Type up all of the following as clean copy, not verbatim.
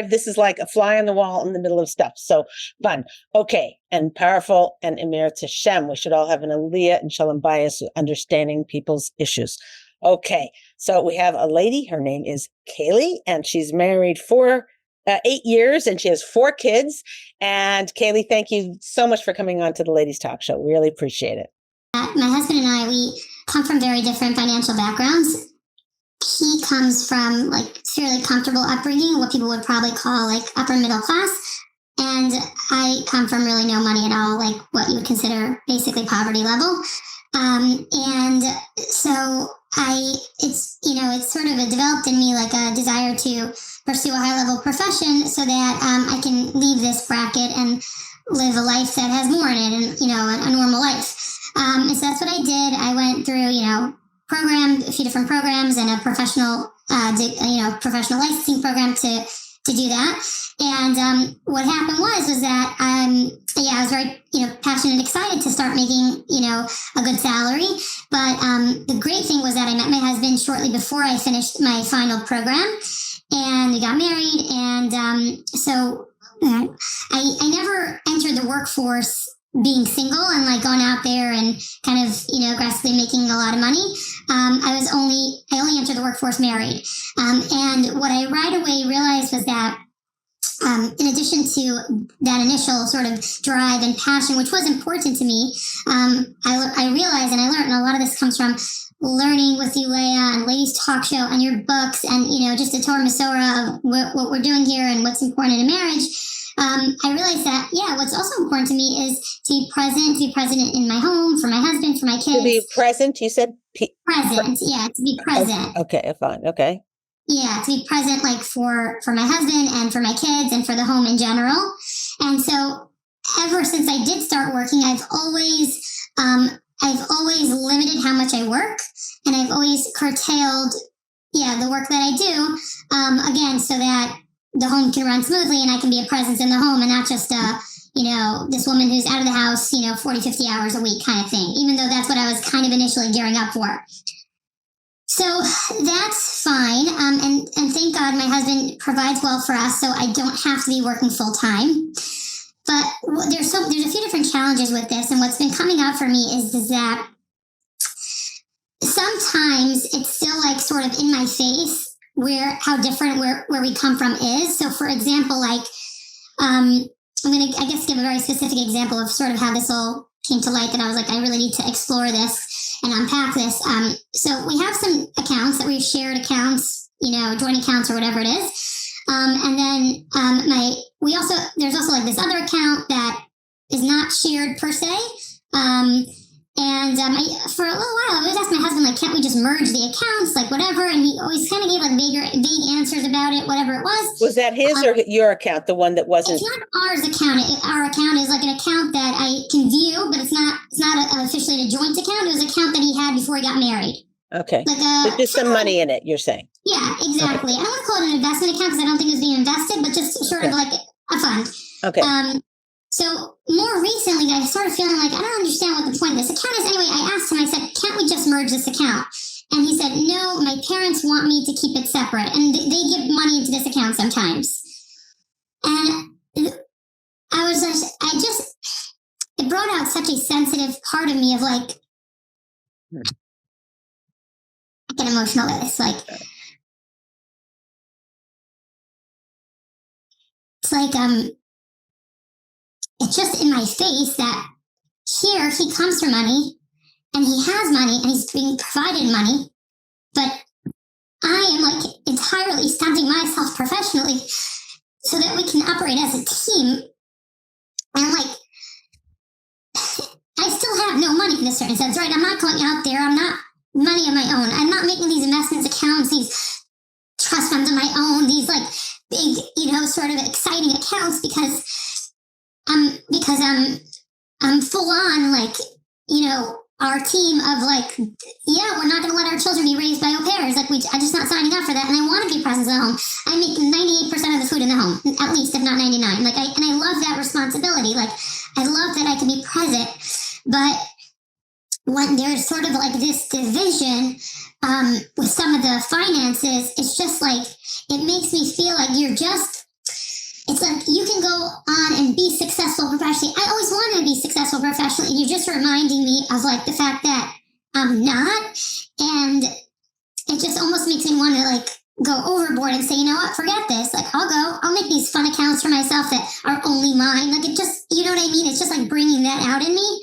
This is like a fly on the wall in the middle of stuff. So fun. Okay. And powerful and Emir to Shem. We should all have an Aliyah and Shalom Bayis, understanding people's issues. Okay. So we have a lady. Her name is Kayli, and she's married for 8 years, and she has 4 kids. And Kayli, thank you so much for coming on to the Ladies Talk Show. We really appreciate it. My husband and I, we come from very different financial backgrounds. He comes from like fairly comfortable upbringing, what people would probably call like upper middle class. And I come from really no money at all, like what you would consider basically poverty level. And so it's sort of developed in me like a desire to pursue a high level profession so that I can leave this bracket and live a life that has more in it and, a normal life. And so that's what I did. I went through, a few different programs and a professional licensing program to do that. And what happened was that I was very passionate and excited to start making a good salary. But the great thing was that I met my husband shortly before I finished my final program, and we got married. And so I never entered the workforce being single and like going out there and kind of, aggressively making a lot of money. I only entered the workforce married. And what I right away realized was that, in addition to that initial sort of drive and passion, which was important to me, I realized and I learned, and a lot of this comes from learning with you, Leah, and Ladies Talk Show and your books and, just the Torah Masorah of what we're doing here and what's important in a marriage. I realized that, what's also important to me is to be present in my home, for my husband, for my kids. To be present, you said? Present, to be present. Okay, fine, okay. Yeah, to be present like for my husband and for my kids and for the home in general. And so ever since I did start working, I've always limited how much I work, and I've always curtailed, the work that I do, again, so that the home can run smoothly and I can be a presence in the home and not just, this woman who's out of the house, 40, 50 hours a week kind of thing, even though that's what I was kind of initially gearing up for. So that's fine. And thank God my husband provides well for us, so I don't have to be working full time. But there's a few different challenges with this. And what's been coming out for me is that sometimes it's still like sort of in my face how different where we come from is. So for example, like, I'm going to, I guess, give a very specific example of sort of how this all came to light, that I was like, I really need to explore this and unpack this. So we have some accounts that we've shared accounts, joint accounts or whatever it is. And then there's also like this other account that is not shared per se. And for a little while, I always asked my husband, like, can't we just merge the accounts, like whatever? And he always kind of gave like vague answers about it, whatever it was. Was that his or your account, the one that wasn't? It's not ours account. Our account is like an account that I can view, but it's not officially a joint account. It was an account that he had before he got married. Okay. There's just some money in it, you're saying? Yeah, exactly. Okay. I don't want to call it an investment account because I don't think it was being invested, but just sort of like a fund. Okay. So more recently, I started feeling like, I don't understand what the point of this account is. Anyway, I asked him, I said, can't we just merge this account? And he said, no, my parents want me to keep it separate. And they give money into this account sometimes. And I was just, it brought out such a sensitive part of me of like, I get emotional with this. Like, it's like, it's just in my face that here he comes for money and he has money and he's being provided money, but I am like entirely stunting myself professionally so that we can operate as a team. And like, I still have no money in a certain sense, right? I'm not going out there. I'm not money on my own. I'm not making these investments accounts, these trust funds on my own, these like big, sort of exciting accounts because I'm full on like, our team of like, we're not going to let our children be raised by au pairs. Like I'm just not signing up for that. And I want to be present in the home. I make 98% of the food in the home, at least, if not 99. Like I love that responsibility. Like I love that I can be present, but when there's sort of like this division, with some of the finances, it's just like, it makes me feel like you're just it's like you can go on and be successful professionally. I always wanted to be successful professionally, and you're just reminding me of like the fact that I'm not, and it just almost makes me want to like go overboard and say, you know what, forget this. Like I'll make these fun accounts for myself that are only mine. Like it just, you know what I mean? It's just like bringing that out in me.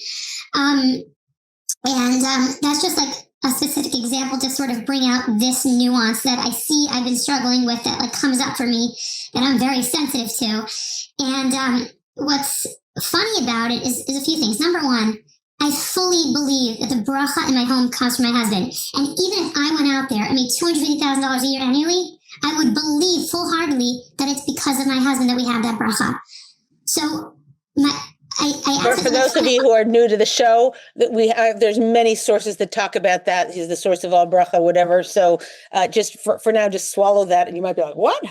That's just like a specific example to sort of bring out this nuance that I see I've been struggling with, that like comes up for me, that I'm very sensitive to. And what's funny about it is a few things. Number one, I fully believe that the bracha in my home comes from my husband. And even if I went out there and made $250,000 a year annually, I would believe full-heartedly that it's because of my husband that we have that bracha. So for those of you who are new to the show, that we have, there's many sources that talk about that. He's the source of all bracha, whatever. So just for now, just swallow that. And you might be like, what?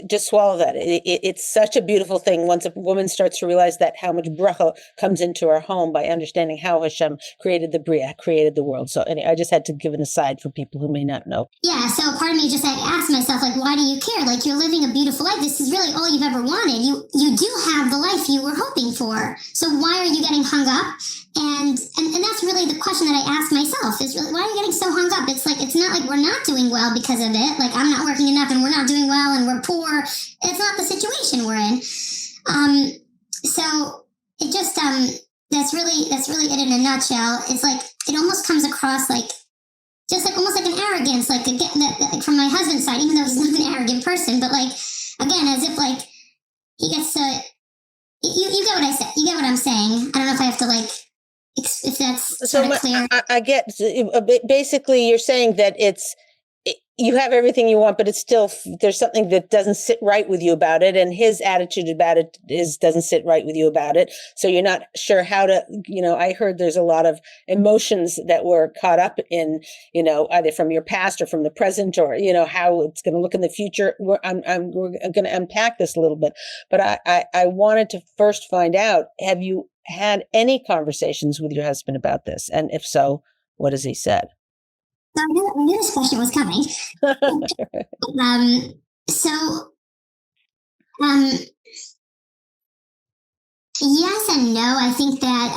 Just swallow that. It's such a beautiful thing once a woman starts to realize that how much bracha comes into her home by understanding how Hashem created the Bria, created the world. So anyway, I just had to give an aside for people who may not know. Yeah, so part of me just had to ask myself, like, why do you care? Like, you're living a beautiful life. This is really all you've ever wanted. You do have the life you were hoping for. So why are you getting hung up? And that's really the question that I ask myself, is really, why are you getting so hung up? It's like, it's not like we're not doing well because of it. Like, I'm not working enough and we're not doing well and we're poor. It's not the situation we're in. So it just, that's really it in a nutshell. It's like, it almost comes across like, just like almost like an arrogance, like again, like from my husband's side, even though he's not an arrogant person, but like, again, as if like he gets to, you get what I said. You get what I'm saying. I don't know if I have to like, if that's sort of clear. I get, basically you're saying that you have everything you want, but it's still, there's something that doesn't sit right with you about it. And his attitude about it doesn't sit right with you about it. So you're not sure how to, I heard there's a lot of emotions that were caught up in, either from your past or from the present, or, how it's going to look in the future. We're going to unpack this a little bit, but I wanted to first find out, have you had any conversations with your husband about this? And if so, what has he said? So I knew this question was coming. Yes and no. I think that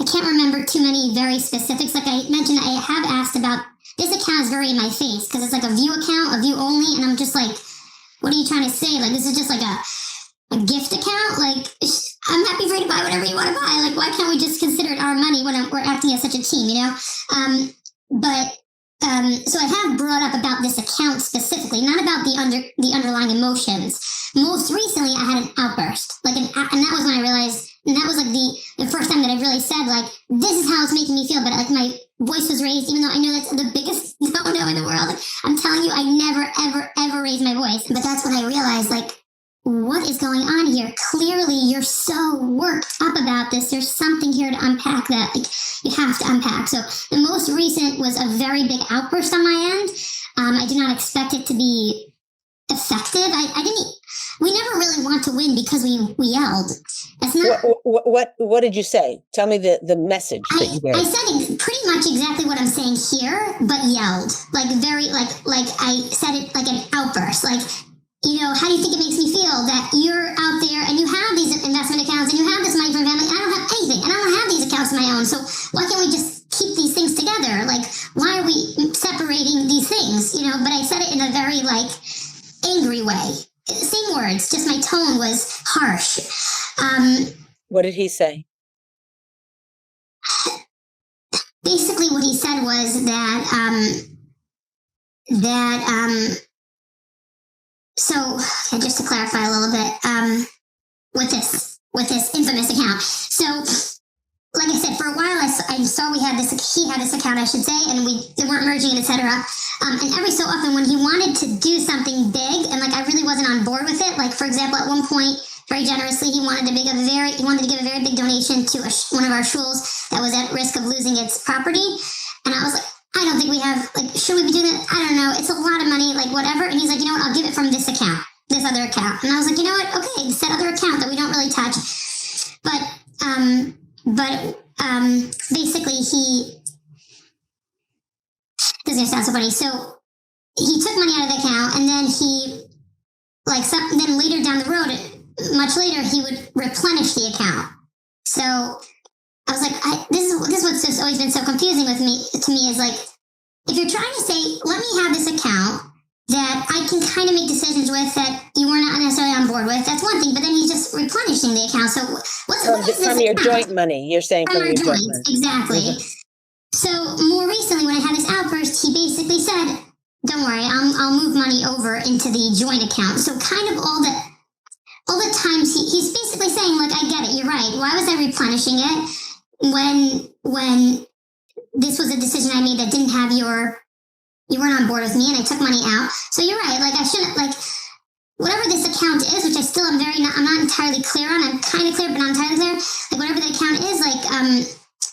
I can't remember too many very specifics. Like I mentioned, I have asked about, this account is very in my face because it's like a view account, a view only, and I'm just like, what are you trying to say? Like, this is just like a gift account? Like, I'm happy for you to buy whatever you want to buy. Like, why can't we just consider it our money when we're acting as such a team, So I have brought up about this account specifically, not about the underlying emotions. Most recently, I had an outburst, and that was when I realized, and that was like the first time that I really said, like, this is how it's making me feel. But like my voice was raised, even though I know that's the biggest no in the world. I'm telling you, I never, ever, ever raised my voice. But that's when I realized, like, what is going on here? Clearly, you're so worked up about this. There's something here to unpack that you have to unpack. So the most recent was a very big outburst on my end. I did not expect it to be effective. We never really want to win because we yelled. That's not. What did you say? Tell me the message that you gave. I said pretty much exactly what I'm saying here, but yelled. Like very, like I said it like an outburst. Like, how do you think it makes me feel that you're out there and you have these investment accounts and you have this money from family? I don't have anything and I don't have these accounts of my own. So why can't we just keep these things together? Like, why are we separating these things? But I said it in a very like angry way. Same words, just my tone was harsh. What did he say? Basically what he said was so just to clarify a little bit, with this infamous account. So, like I said, for a while I saw he had this account, I should say, and they weren't merging it, etc. And every so often when he wanted to do something big, and like I really wasn't on board with it, like for example, at one point, very generously, he wanted to give a very big donation to one of our shuls that was at risk of losing its property, and I was like, I don't think we have, like, should we be doing it? I don't know. It's a lot of money, like, whatever. And he's like, you know what? I'll give it from this account, this other account. And I was like, you know what? Okay, it's that other account that we don't really touch. But basically this is going to sound so funny. So he took money out of the account and then he then later down the road, much later, he would replenish the account. So I was like, this is what's just always been so confusing to me is like, if you're trying to say, let me have this account that I can kind of make decisions with that you were not necessarily on board with, that's one thing, but then he's just replenishing the account. So what is this from your account? joint money, you're saying from your joint money. Exactly. Mm-hmm. So more recently, when I had this outburst, he basically said, don't worry, I'll move money over into the joint account. So kind of all the times he's basically saying, like, I get it, you're right. Why was I replenishing it when this was a decision I made that didn't have you weren't on board with me and I took money out. So you're right. Like I shouldn't, like, whatever this account is, which I still am I'm not entirely clear on. I'm kind of clear, but not entirely clear. Like whatever the account is, like,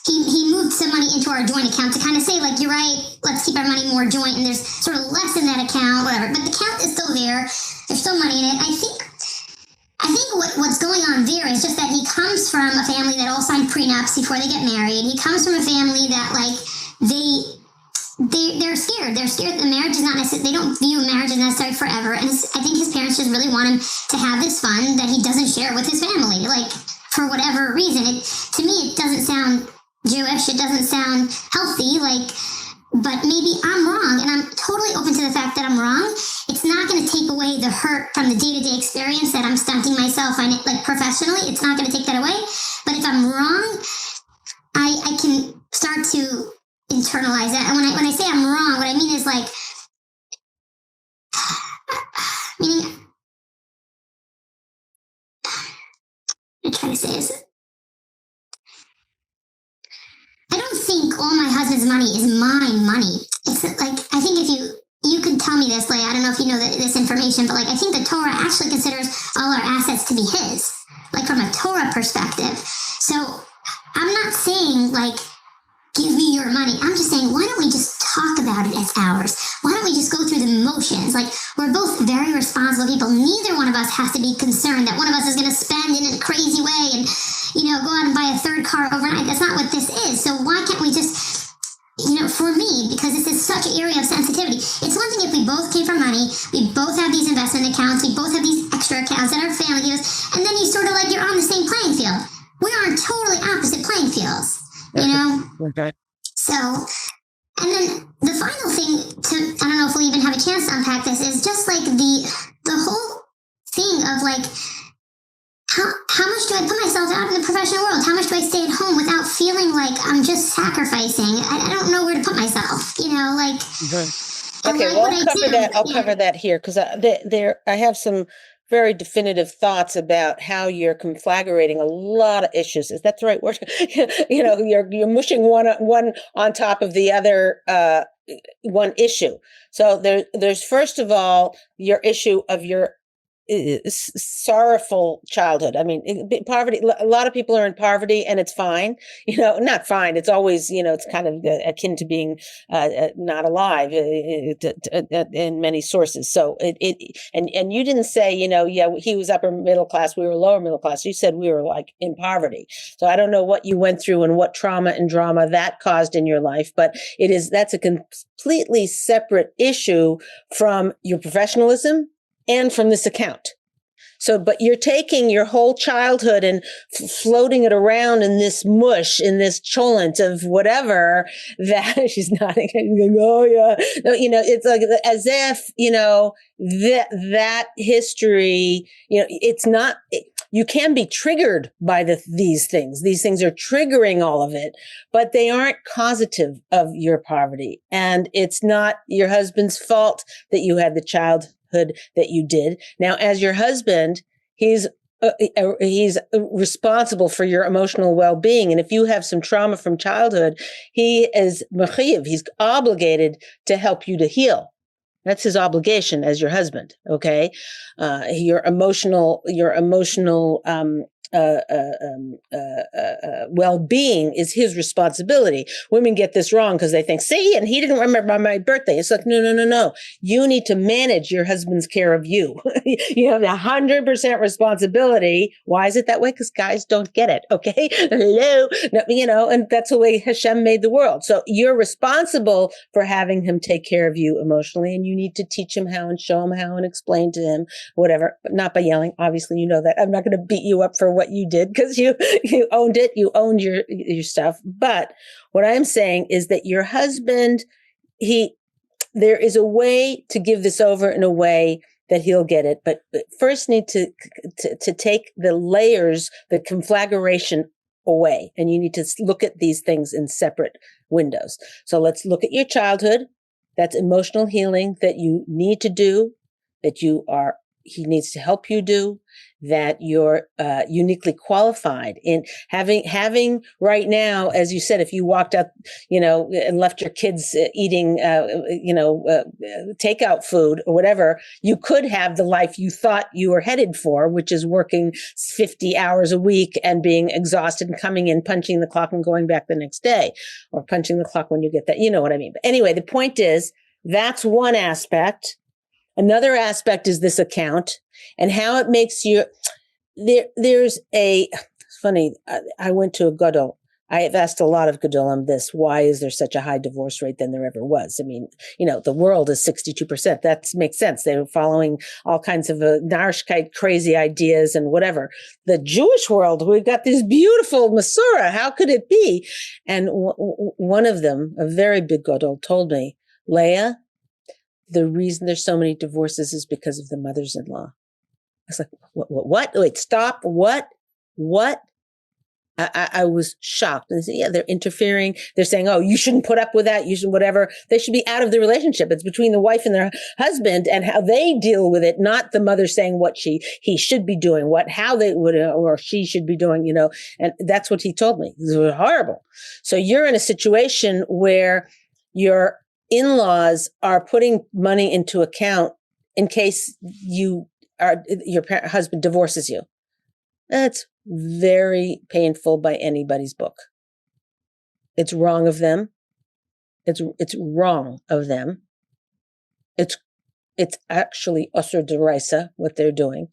he moved some money into our joint account to kind of say, like, you're right, let's keep our money more joint, and there's sort of less in that account, whatever. But the account is still there. There's still money in it. I think what's going on there is just that he comes from a family that all signed prenups before they get married. He comes from a family that, like, they're scared. They're scared that marriage is not necessary. They don't view marriage as necessary forever. And I think his parents just really want him to have this fun that he doesn't share with his family, like, for whatever reason. To me, it doesn't sound Jewish. It doesn't sound healthy, like, but maybe I'm wrong, and I'm totally open to the fact that I'm wrong. It's not going to take away the hurt from the day-to-day experience that I'm stunting myself, like, professionally. It's not going to take that away. But if I'm wrong, I can start to internalize that. And when I say I'm wrong, what I mean is, like, meaning, what I'm trying to say is, I don't think all my husband's money is my money. It's like, I think if you could tell me this, Leah, I don't know if you know this information, but, like, I think the Torah actually considers all our assets to be his, like, from a Torah perspective. So I'm not saying, like, give me your money. I'm just saying, why don't we just talk about it as ours? Why don't we just go through the motions? Like, we're both very responsible people. Neither one of us has to be concerned that one of us is going to spend in a crazy way and, go out and buy a third car overnight. That's not what this is. So why can't we just, for me, because this is such an area of sensitivity, it's one thing if we both came from money, we both have these investment accounts, we both have these extra accounts that our family gives, and then you sort of, like, you're on the same playing field. We are on totally opposite playing fields. Okay. So, and then the final thing I don't know if we'll even have a chance to unpack this, is just, like, the whole thing of, like, how much do I put myself out in the professional world? How much do I stay at home without feeling like I'm just sacrificing? I don't know where to put myself, like. Okay, well, I'll cover that here, because I have some very definitive thoughts about how you're conflagrating a lot of issues. Is that the right word? You're mushing one on top of the other, one issue. So there's first of all your issue of your sorrowful childhood. I mean, poverty, a lot of people are in poverty, and it's fine, not fine. It's always, it's kind of akin to being not alive in many sources. So and you didn't say, he was upper middle class, we were lower middle class. You said we were, like, in poverty. So I don't know what you went through and what trauma and drama that caused in your life, but that's a completely separate issue from your professionalism and from this account. So, but you're taking your whole childhood and floating it around in this mush, in this cholent of whatever that she's nodding. Oh yeah. No, it's like as if, that history, it's not, you can be triggered by these things. These things are triggering all of it, but they aren't causative of your poverty. And it's not your husband's fault that you had the childhood that you did. Now, as your husband, he's responsible for your emotional well-being. And if you have some trauma from childhood, he is mechiv, he's obligated to help you to heal. That's his obligation as your husband. Okay. Your emotional well-being is his responsibility. Women get this wrong because they think, see, and he didn't remember my birthday. It's like, no. You need to manage your husband's care of you. You have 100% responsibility. Why is it that way? Because guys don't get it. Okay. Hello. No, and that's the way Hashem made the world. So you're responsible for having him take care of you emotionally, and you need to teach him how and show him how and explain to him whatever, but not by yelling. Obviously, you know that. I'm not going to beat you up for what you did because you owned it. You owned your stuff. But what I'm saying is that your husband, there is a way to give this over in a way that he'll get it. But first need to take the layers, the conflagration away. And you need to look at these things in separate windows. So let's look at your childhood. That's emotional healing that you need to do, that he needs to help you do, that you're uniquely qualified in having right now. As you said, if you walked out, and left your kids eating, takeout food or whatever, you could have the life you thought you were headed for, which is working 50 hours a week and being exhausted and coming in, punching the clock and going back the next day, or punching the clock when you get that. You know what I mean? But anyway, the point is, that's one aspect. Another aspect is this account and how it makes you, it's funny, I went to a gadol. I have asked a lot of gadolim this, why is there such a high divorce rate than there ever was? I mean, the world is 62%. That makes sense. They were following all kinds of Narishkeit, crazy ideas and whatever. The Jewish world, we've got this beautiful Masorah. How could it be? And one of them, a very big gadol, told me, Leah, the reason there's so many divorces is because of the mothers-in-law. I was like, what? Wait, stop. What? I was shocked. And they said, yeah, they're interfering. They're saying, oh, you shouldn't put up with that. You should whatever. They should be out of the relationship. It's between the wife and their husband and how they deal with it, not the mother saying what he should be doing, how they would, or she should be doing, and that's what he told me. It was horrible. So you're in a situation where your in-laws are putting money into account in case your husband divorces you. That's very painful by anybody's book. It's wrong of them. It's wrong of them. It's actually usur d'oraisa what they're doing,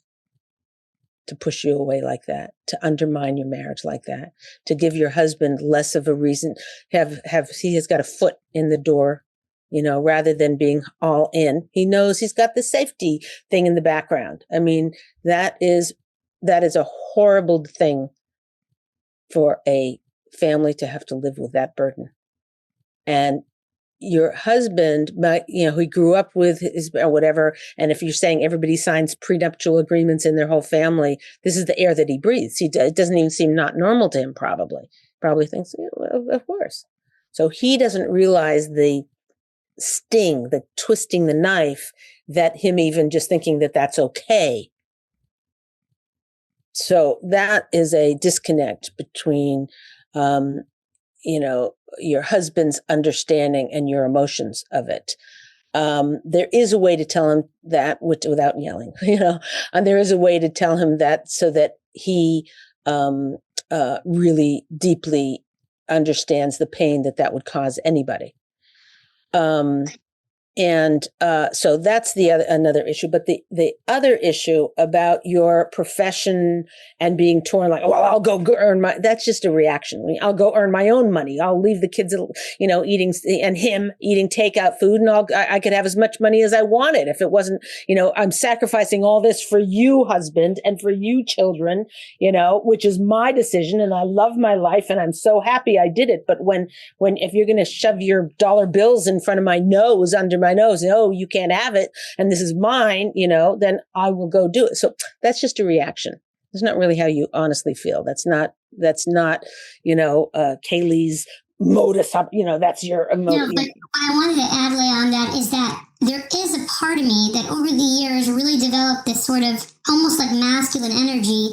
to push you away like that, to undermine your marriage like that, to give your husband less of a reason, he has got a foot in the door, rather than being all in. He knows he's got the safety thing in the background. I mean, that is a horrible thing for a family to have to live with that burden. And your husband might, he grew up with his or whatever. And if you're saying everybody signs prenuptial agreements in their whole family, this is the air that he breathes. It doesn't even seem not normal to him, probably thinks, well, of course. So he doesn't realize the sting, the twisting the knife, that him even just thinking that that's okay. So that is a disconnect between, your husband's understanding and your emotions of it. There is a way to tell him that without yelling, and there is a way to tell him that so that he really deeply understands the pain that would cause anybody. So that's another issue. But the other issue about your profession and being torn, like, well, I'll go earn that's just a reaction. I'll go earn my own money. I'll leave the kids, eating and him eating takeout food, and I could have as much money as I wanted. If it wasn't, I'm sacrificing all this for you, husband, and for you, children, which is my decision. And I love my life and I'm so happy I did it. But if you're going to shove your dollar bills in front of my nose, under my nose, you can't have it, and this is mine, then I will go do it. So that's just a reaction. It's not really how you honestly feel. That's not Kayli's modus up, that's your emotion. No, but what I wanted to add, Leah, on that is that there is a part of me that over the years really developed this sort of almost like masculine energy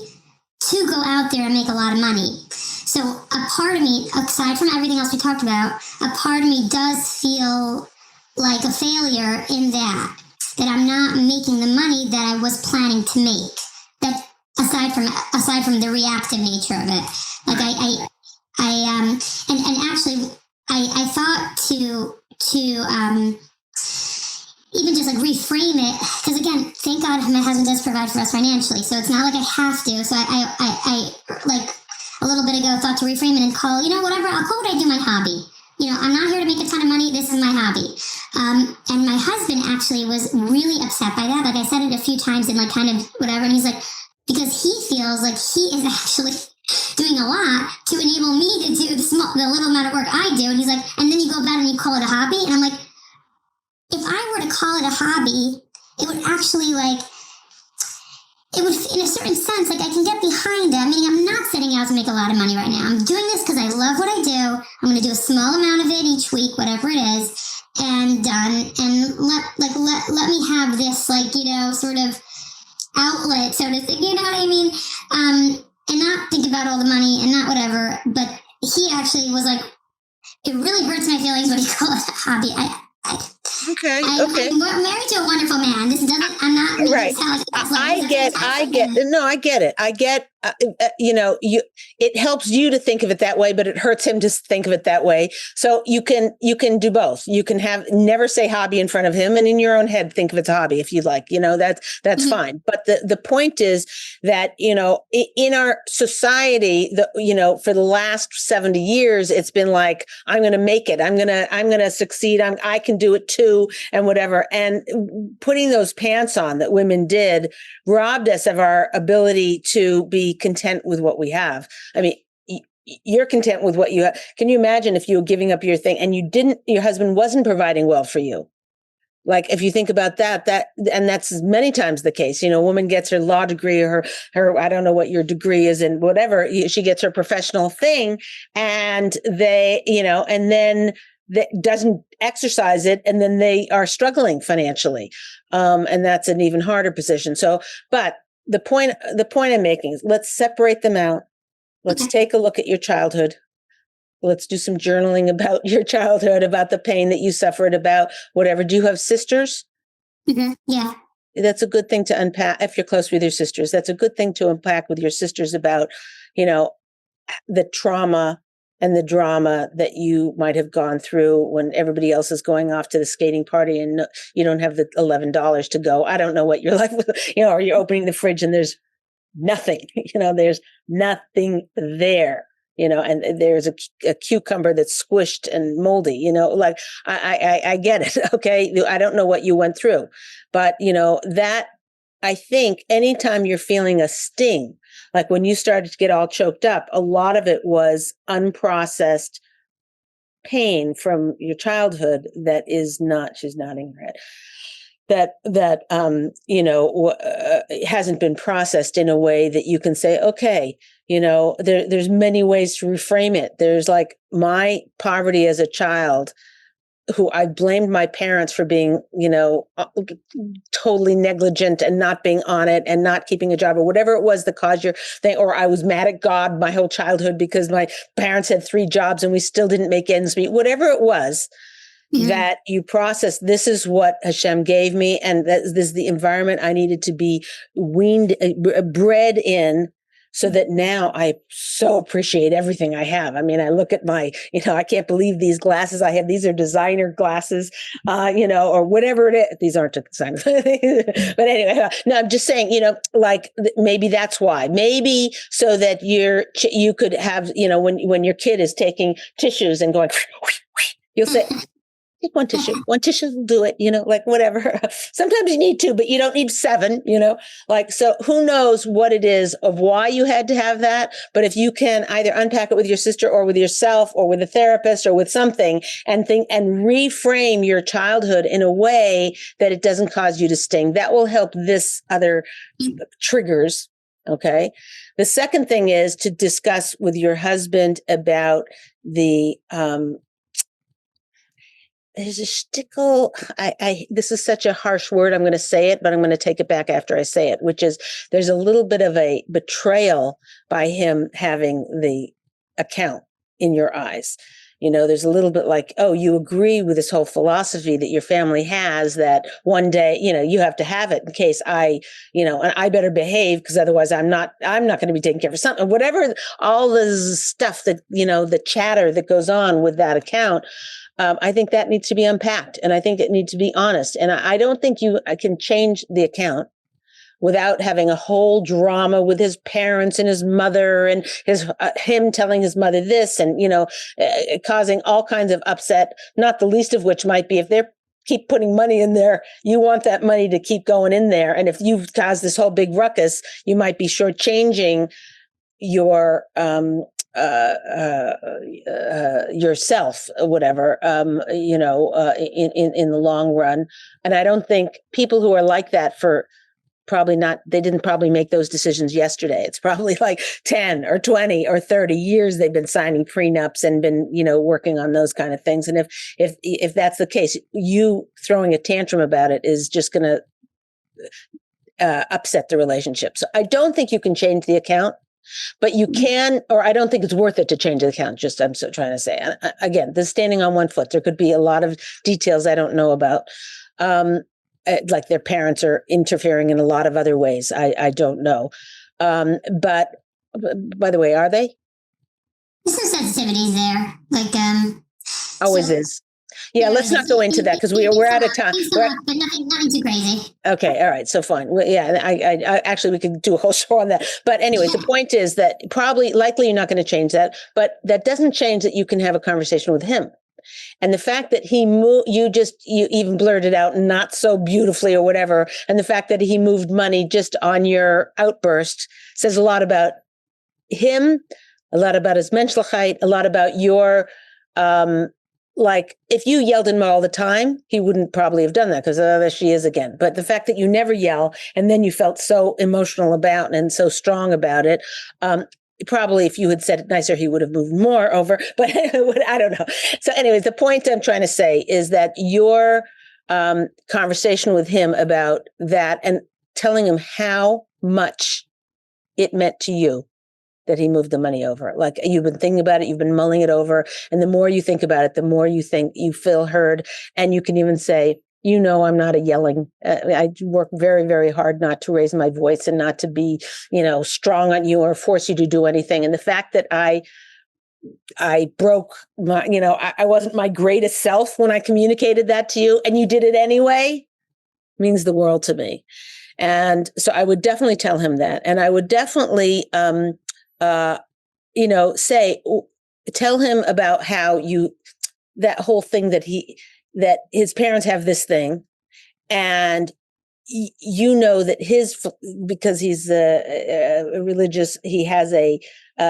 to go out there and make a lot of money. So a part of me, aside from everything else we talked about, a part of me does feel like a failure in that I'm not making the money that I was planning to make. That a aside from the reactive nature of it. Like and actually I thought to even just like reframe it, because again, thank God my husband does provide for us financially, so it's not like I have to. So I like a little bit ago thought to reframe it and call, whatever, I'll call what I do my hobby. I'm not here to make a ton of money. This is my hobby. And my husband actually was really upset by that. Like I said it a few times and like kind of whatever. And he's like, because he feels like he is actually doing a lot to enable me to do the little amount of work I do. And he's like, and then you go about and you call it a hobby. And I'm like, if I were to call it a hobby, it would actually it would, in a certain sense, like I can get behind it. Meaning I'm not setting out to make a lot of money right now. I'm doing this because I love what I do. I'm going to do a small amount of it each week, whatever it is, and done. And let me have this sort of outlet, so to speak. You know what I mean? And not think about all the money and not whatever. But he actually was like, it really hurts my feelings when you call it a hobby. Okay. I'm married to a wonderful man. This doesn't. I'm not. Right. I get. No, I get it. I get. It helps you to think of it that way, but it hurts him to think of it that way. So you can do both. You can never say hobby in front of him, and in your own head think of it as a hobby if you like. That's mm-hmm. fine. But the point is that in our society, for the last 70 years, it's been like, I'm going to make it. I'm going to succeed. I can do it too, and whatever. And putting those pants on that women did robbed us of our ability to be content with what we have. I mean, you're content with what you have. Can you imagine if you were giving up your thing and your husband wasn't providing well for you? Like, if you think about that, and that's many times the case, a woman gets her law degree or her, I don't know what your degree is in whatever, she gets her professional thing and and then that doesn't exercise it. And then they are struggling financially. And that's an even harder position. So, but the point I'm making is let's separate them out. Let's take a look at your childhood. Let's do some journaling about your childhood, about the pain that you suffered, about whatever. Do you have sisters? Mm-hmm. Yeah. That's a good thing to unpack. If you're close with your sisters, that's a good thing to unpack with your sisters about, the trauma and the drama that you might have gone through when everybody else is going off to the skating party and you don't have the $11 to go. I don't know what your life was, or you're opening the fridge and there's nothing, there's nothing there, and there's a cucumber that's squished and moldy, I get it. Okay. I don't know what you went through, but that, I think anytime you're feeling a sting, like when you started to get all choked up, a lot of it was unprocessed pain from your childhood that is not, she's nodding her head, that hasn't been processed in a way that you can say, okay, there's many ways to reframe it. There's like my poverty as a child, who I blamed my parents for being, totally negligent and not being on it and not keeping a job or whatever it was that caused your thing. Or I was mad at God my whole childhood because my parents had 3 jobs and we still didn't make ends meet. Whatever it was that you process, this is what Hashem gave me. And this is the environment I needed to be bred in. So that now I so appreciate everything I have. I mean, I look at my, I can't believe these glasses I have. These are designer glasses, or whatever it is. These aren't designers. But anyway, no, I'm just saying, maybe that's why. Maybe so that you could have, when your kid is taking tissues and going, you'll say, take one tissue will do it, whatever. Sometimes you need 2, but you don't need 7, so who knows what it is of why you had to have that. But if you can either unpack it with your sister or with yourself or with a therapist or with something and reframe your childhood in a way that it doesn't cause you to sting, that will help this other triggers. Okay. The second thing is to discuss with your husband about the, there's a shtickle. This is such a harsh word. I'm going to say it, but I'm going to take it back after I say it, which is there's a little bit of a betrayal by him having the account in your eyes. There's a little bit like, oh, you agree with this whole philosophy that your family has that one day, you have to have it in case and I better behave because otherwise I'm not going to be taken care of something, whatever, all this stuff that, the chatter that goes on with that account. I think that needs to be unpacked, and I think it needs to be honest. And I don't think I can change the account without having a whole drama with his parents and his mother and him telling his mother this and, causing all kinds of upset, not the least of which might be if they're keep putting money in there, you want that money to keep going in there. And if you've caused this whole big ruckus, you might be shortchanging your yourself, whatever, in the long run. And I don't think people who are like that they didn't probably make those decisions yesterday. It's probably like 10 or 20 or 30 years they've been signing prenups and been, working on those kind of things. And if that's the case, you throwing a tantrum about it is just going to upset the relationship. So I don't think you can change the account, but you can, or I don't think it's worth it to change the account. Just, I'm so trying to say, and again, this standing on one foot, there could be a lot of details I don't know about. Like their parents are interfering in a lot of other ways. I don't know. But by the way, are they? There's some sensitivities there. Always is. Yeah, let's not go into that because we're out of time. But nothing too crazy. Okay, all right, so fine. Well, yeah, I actually we could do a whole show on that. But anyway, the point is that likely you're not going to change that, but that doesn't change that you can have a conversation with him. And the fact that he moved, you even blurted out not so beautifully or whatever. And the fact that he moved money just on your outburst says a lot about him, a lot about his menschlichkeit, a lot about your, if you yelled at him all the time, he wouldn't probably have done that because there she is again. But the fact that you never yell and then you felt so emotional about and so strong about it, probably if you had said it nicer, he would have moved more over, but I don't know. So anyways, the point I'm trying to say is that your conversation with him about that and telling him how much it meant to you that he moved the money over. Like you've been thinking about it, you've been mulling it over. And the more you think about it, the more you think you feel heard. And you can even say, I'm not a yelling. I work very, very hard not to raise my voice and not to be, strong on you or force you to do anything. And the fact that I broke my, I wasn't my greatest self when I communicated that to you and you did it anyway means the world to me. And so I would definitely tell him that. And I would definitely, tell him about how that whole thing that his parents have this thing and that because he's religious, he has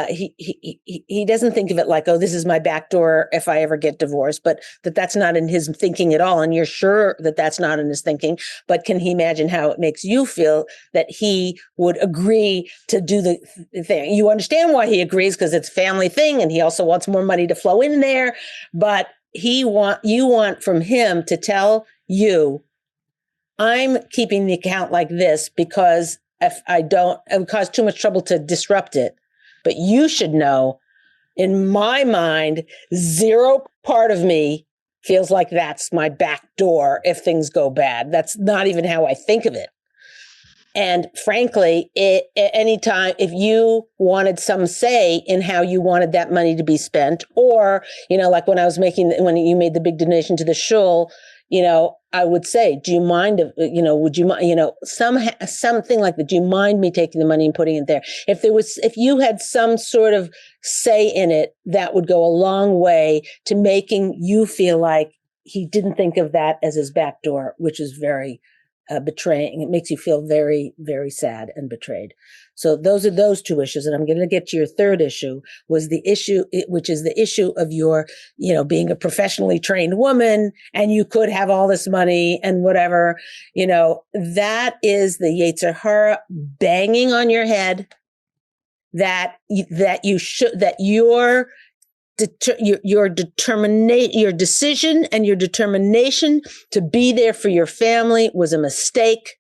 he doesn't think of it like, oh, this is my back door if I ever get divorced, but that's not in his thinking at all. And you're sure that that's not in his thinking, but can he imagine how it makes you feel that he would agree to do the thing? You understand why he agrees because it's a family thing and he also wants more money to flow in there, but you want from him to tell you, I'm keeping the account like this because if I don't, it would cause too much trouble to disrupt it. But you should know, in my mind, zero part of me feels like that's my back door if things go bad. That's not even how I think of it. And frankly, anytime, if you wanted some say in how you wanted that money to be spent, or, like when you made the big donation to the shul, I would say, do you mind, would you mind, something like that. Do you mind me taking the money and putting it there? If you had some sort of say in it, that would go a long way to making you feel like he didn't think of that as his back door, which is very betraying. It makes you feel very, very sad and betrayed. So those are those two issues. And I'm going to get to your third issue, which is the issue of your, being a professionally trained woman and you could have all this money and whatever, that is the Yetzer Hara banging on your head that your decision and your determination to be there for your family was a mistake.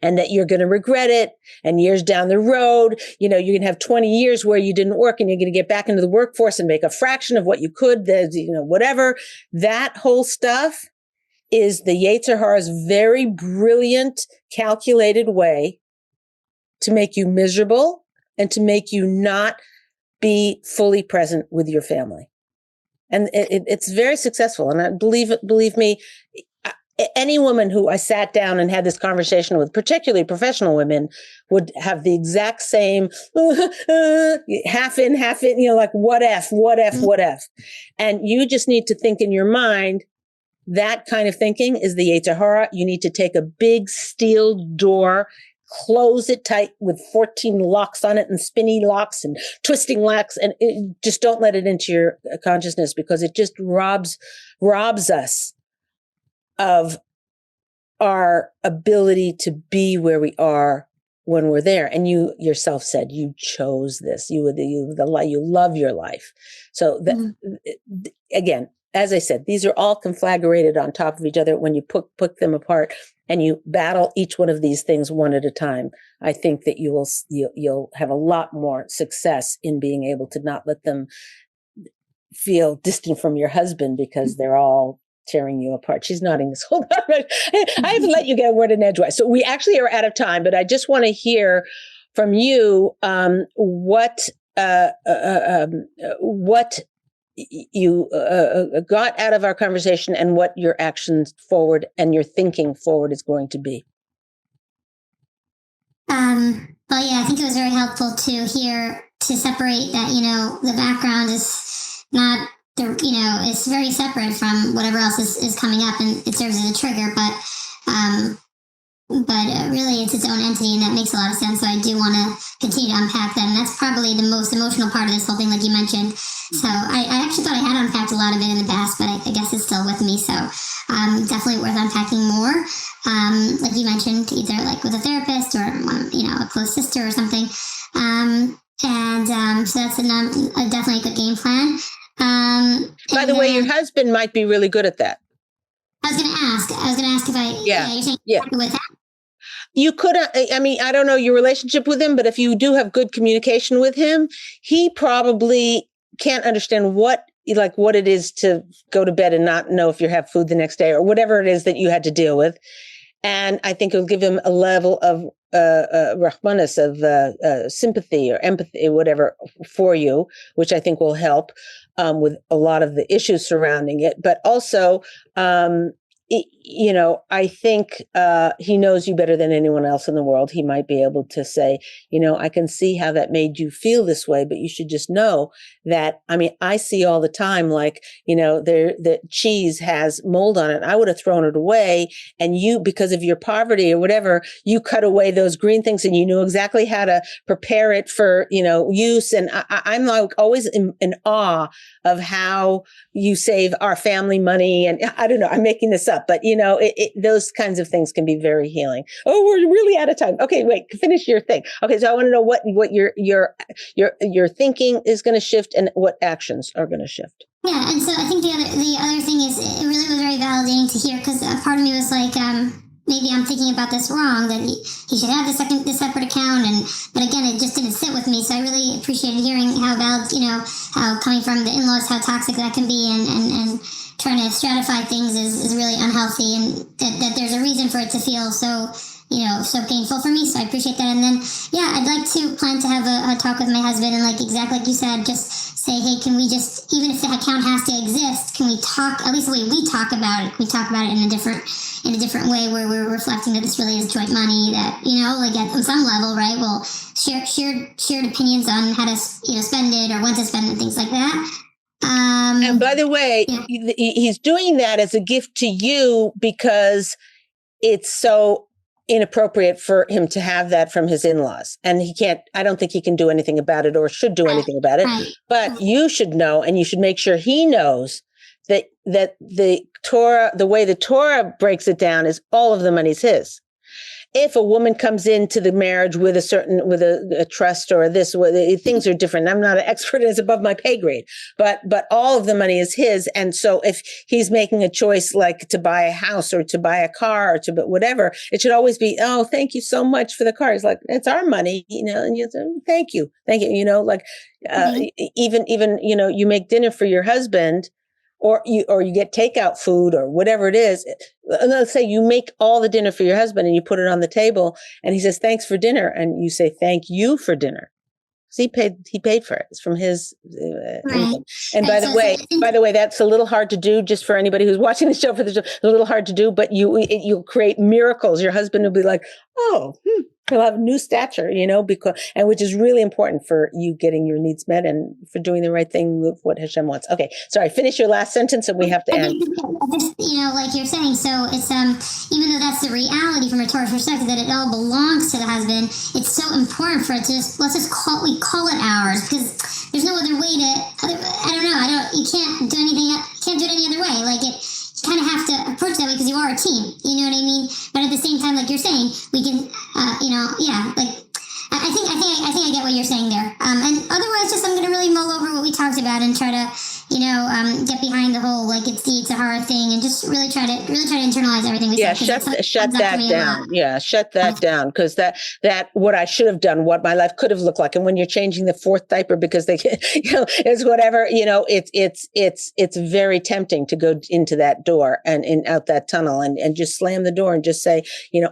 and that you're going to regret it. And years down the road, you're going to have 20 years where you didn't work and you're going to get back into the workforce and make a fraction of what you could, whatever. That whole stuff is the Yetzer Hara's very brilliant, calculated way to make you miserable and to make you not be fully present with your family. And it's very successful. And I believe me, any woman who I sat down and had this conversation with, particularly professional women, would have the exact same half in, like what if. And you just need to think in your mind, that kind of thinking is the Yetzer Hara. You need to take a big steel door, close it tight with 14 locks on it and spinny locks and twisting locks. And just don't let it into your consciousness, because it just robs us of our ability to be where we are when we're there. And you yourself said you chose this. You love your life. So again, as I said, these are all conflagrated on top of each other. When you put them apart and you battle each one of these things one at a time, I think that you'll have a lot more success in being able to not let them feel distant from your husband because they're all tearing you apart. She's nodding this. Hold on. I haven't let you get a word in edgewise. So we actually are out of time, but I just want to hear from you what you got out of our conversation and what your actions forward and your thinking forward is going to be. Well, yeah, I think it was very helpful to separate that, the background is not, it's very separate from whatever else is coming up, and it serves as a trigger, but really it's its own entity, and that makes a lot of sense. So I do want to continue to unpack that, and that's probably the most emotional part of this whole thing, like you mentioned. So I actually thought I had unpacked a lot of it in the past, but I guess it's still with me. So definitely worth unpacking more. Like you mentioned, either like with a therapist or a close sister or something. So that's definitely a good game plan. By the way, your husband might be really good at that. I was going to ask if you're saying with that? You could, I don't know your relationship with him, but if you do have good communication with him, he probably can't understand what it is to go to bed and not know if you have food the next day or whatever it is that you had to deal with. And I think it'll give him a level of rahmanas, of sympathy or empathy, whatever, for you, which I think will help with a lot of the issues surrounding it. But also, I think he knows you better than anyone else in the world. He might be able to say, I can see how that made you feel this way, but you should just know that, I see all the time, the cheese has mold on it. I would have thrown it away. And you, because of your poverty or whatever, you cut away those green things and you knew exactly how to prepare it for, use. And I'm like always in awe of how you save our family money. And I don't know, I'm making this up, but those kinds of things can be very healing. Oh, we're really out of time. Okay, wait, finish your thing. Okay, so I want to know what your thinking is going to shift and what actions are going to shift. Yeah, and so I think the other thing is, it really was very validating to hear, because part of me was like, maybe I'm thinking about this wrong, that he should have the separate account, but again, it just didn't sit with me. So I really appreciated hearing how valid, how coming from the in-laws, how toxic that can be, and trying to stratify things is really unhealthy, and that there's a reason for it to feel so painful for me. So I appreciate that. And then, I'd like to plan to have a talk with my husband, and exactly like you said, just say, hey, can we just, even if the account has to exist, can we talk, at least the way we talk about it, in a different way, where we're reflecting that this really is joint money, that, at some level, right, we'll shared opinions on how to, spend it or when to spend it, and things like that. And by the way, he's doing that as a gift to you because it's so inappropriate for him to have that from his in-laws. And I don't think he can do anything about it or should do anything about it. Right. But you should know, and you should make sure he knows that the Torah, the way the Torah breaks it down, is all of the money's his. if a woman comes into the marriage with a trust or this, things are different. I'm not an expert; it's above my pay grade. But all of the money is his, and so if he's making a choice like to buy a house or to buy a car or to whatever, it should always be, oh, thank you so much for the car. It's like, it's our money, and you say, thank you, like even you make dinner for your husband. Or you get takeout food or whatever it is. Let's say you make all the dinner for your husband and you put it on the table and he says, thanks for dinner. And you say, thank you for dinner. So he paid for it. It's from his income. And by the way, that's a little hard to do just for anybody who's watching the show It's a little hard to do, but you'll create miracles. Your husband will be like, oh, he'll have new stature, which is really important for you getting your needs met and for doing the right thing with what Hashem wants. Okay. Sorry. Finish your last sentence and we have to end. Like you're saying, so it's, even though that's the reality from a Torah perspective, that it all belongs to the husband, it's so important for it to we call it ours, because there's no other way to, you can't do anything, can't do it any other way. Like you kind of have to approach that way because you are a team, you know what I mean? But at the same time, like you're saying, we can, I think I get what you're saying there. And otherwise, just I'm going to really mull over what we talked about and try to, get behind the whole it's the Yetzer Hara thing and just really try to internalize everything we said. Shut that down. Yeah, shut that down, because that what I should have done, what my life could have looked like, and when you're changing the fourth diaper because they, it's whatever, it's very tempting to go into that door and out that tunnel and just slam the door and just say,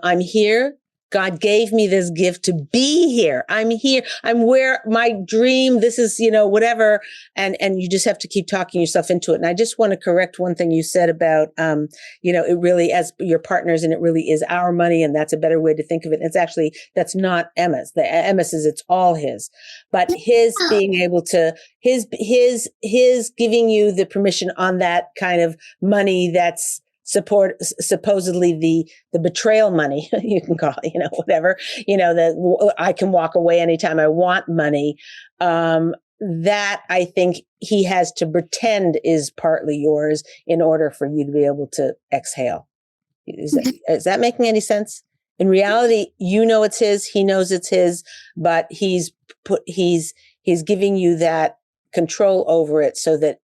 I'm here. God gave me this gift to be here. I'm here. I'm where my dream, this is, whatever. And you just have to keep talking yourself into it. And I just want to correct one thing you said about, it really, as your partners, and it really is our money. And that's a better way to think of it. It's actually, that's not Emma's. Emma's is, it's all his, but his being able to, his giving you the permission on that kind of money that's supposedly the betrayal money, you can call it, whatever, that I can walk away anytime I want money. That I think he has to pretend is partly yours in order for you to be able to exhale. Is that making any sense? In reality, it's his, he knows it's his, but he's giving you that control over it so that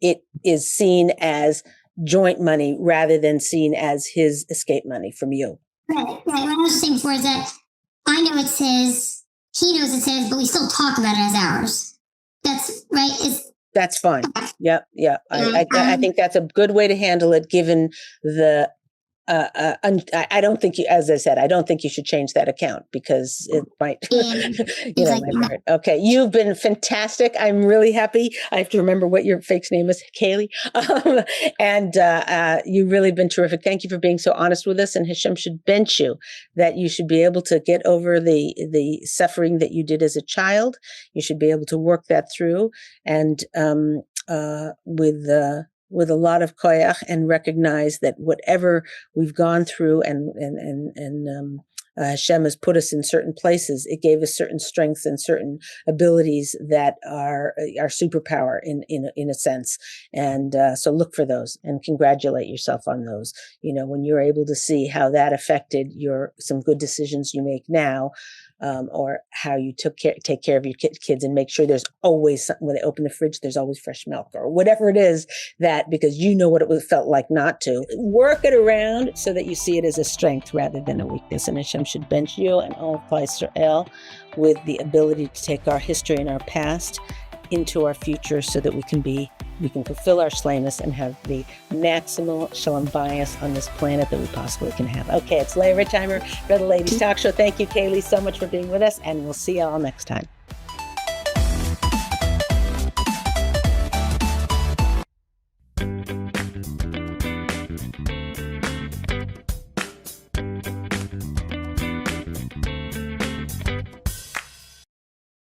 it is seen as joint money rather than seen as his escape money from you. Right. What I was saying before is that I know it's his, he knows it's his, but we still talk about it as ours. That's right. That's fine. Yep. Yeah. I think that's a good way to handle it, given the, I don't think as I said, I don't think you should change that account because it might, might hurt. Okay. You've been fantastic. I'm really happy. I have to remember what your fake's name is, Kayli. And you've really been terrific. Thank you for being so honest with us. And Hashem should bench you, that you should be able to get over the suffering that you did as a child. You should be able to work that through and, with a lot of koyach, and recognize that whatever we've gone through and Hashem has put us in certain places, it gave us certain strengths and certain abilities that are our superpower in a sense. And so look for those and congratulate yourself on those. When you're able to see how that affected some good decisions you make now, or how you take care of your kids, and make sure there's always something when they open the fridge, there's always fresh milk or whatever it is, that because what it felt like not to. Work it around so that you see it as a strength rather than a weakness. And Hashem should bench you and all of Israel with the ability to take our history and our past into our future so that we can fulfill our shlemus and have the maximal Shalom Bayis on this planet that we possibly can have. Okay, it's Leah Richeimer for the Ladies Talk Show. Thank you, Kayli, so much for being with us, and we'll see you all next time.